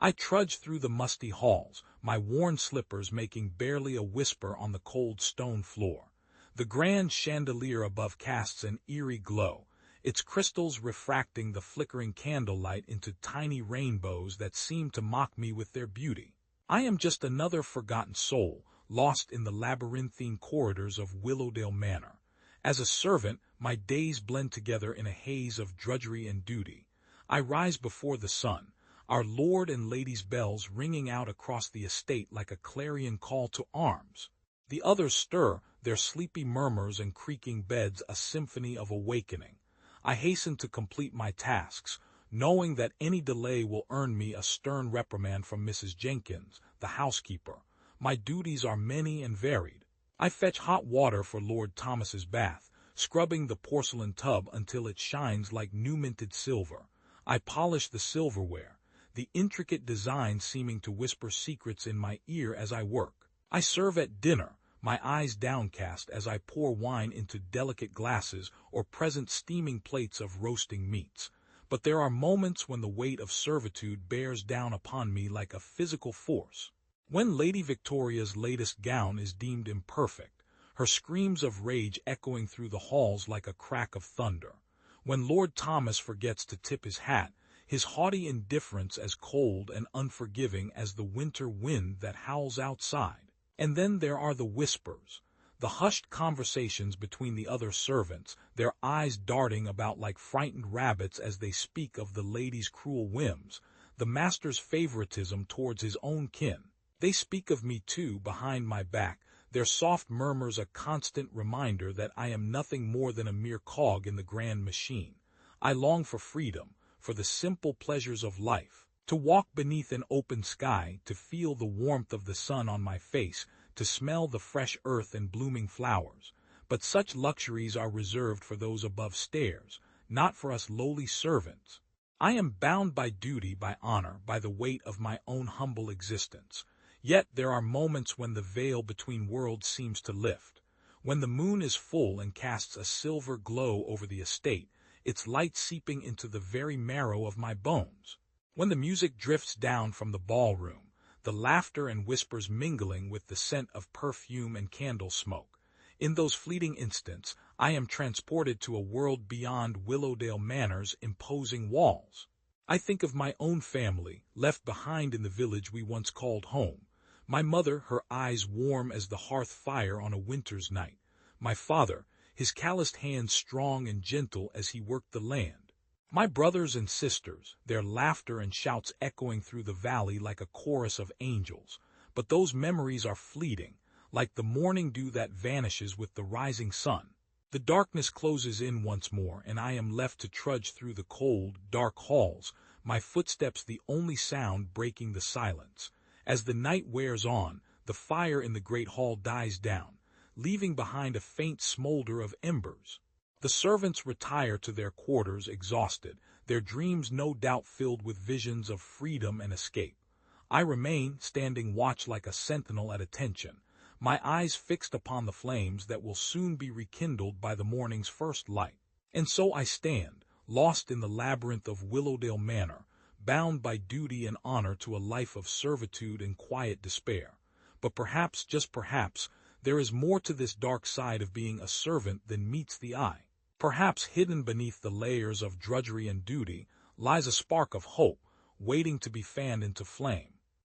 I trudge through the musty halls, my worn slippers making barely a whisper on the cold stone floor. The grand chandelier above casts an eerie glow, its crystals refracting the flickering candlelight into tiny rainbows that seem to mock me with their beauty. I am just another forgotten soul, lost in the labyrinthine corridors of Willowdale Manor. As a servant, my days blend together in a haze of drudgery and duty. I rise before the sun, our lord and lady's bells ringing out across the estate like a clarion call to arms. The others stir, their sleepy murmurs and creaking beds a symphony of awakening. I hasten to complete my tasks, knowing that any delay will earn me a stern reprimand from Mrs. Jenkins, the housekeeper. My duties are many and varied. I fetch hot water for Lord Thomas's bath, scrubbing the porcelain tub until it shines like new-minted silver. I polish the silverware, the intricate design seeming to whisper secrets in my ear as I work. I serve at dinner, my eyes downcast as I pour wine into delicate glasses or present steaming plates of roasting meats. But there are moments when the weight of servitude bears down upon me like a physical force. When Lady Victoria's latest gown is deemed imperfect, her screams of rage echoing through the halls like a crack of thunder. When Lord Thomas forgets to tip his hat, his haughty indifference as cold and unforgiving as the winter wind that howls outside. And then there are the whispers, the hushed conversations between the other servants, their eyes darting about like frightened rabbits as they speak of the lady's cruel whims, the master's favoritism towards his own kin. They speak of me too behind my back, their soft murmurs a constant reminder that I am nothing more than a mere cog in the grand machine. I long for freedom, for the simple pleasures of life, to walk beneath an open sky, to feel the warmth of the sun on my face, to smell the fresh earth and blooming flowers. But such luxuries are reserved for those above stairs, not for us lowly servants. I am bound by duty, by honor, by the weight of my own humble existence. Yet there are moments when the veil between worlds seems to lift, when the moon is full and casts a silver glow over the estate, its light seeping into the very marrow of my bones. When the music drifts down from the ballroom, the laughter and whispers mingling with the scent of perfume and candle smoke. In those fleeting instants, I am transported to a world beyond Willowdale Manor's imposing walls. I think of my own family, left behind in the village we once called home. My mother, her eyes warm as the hearth fire on a winter's night. My father, his calloused hands strong and gentle as he worked the land. My brothers and sisters, their laughter and shouts echoing through the valley like a chorus of angels. But those memories are fleeting, like the morning dew that vanishes with the rising sun. The darkness closes in once more, and I am left to trudge through the cold, dark halls, my footsteps the only sound breaking the silence. As the night wears on, the fire in the great hall dies down, leaving behind a faint smolder of embers. The servants retire to their quarters exhausted, their dreams no doubt filled with visions of freedom and escape. I remain, standing watch like a sentinel at attention, my eyes fixed upon the flames that will soon be rekindled by the morning's first light. And so I stand, lost in the labyrinth of Willowdale Manor, bound by duty and honor to a life of servitude and quiet despair. But perhaps, just perhaps, there is more to this dark side of being a servant than meets the eye. Perhaps hidden beneath the layers of drudgery and duty lies a spark of hope, waiting to be fanned into flame.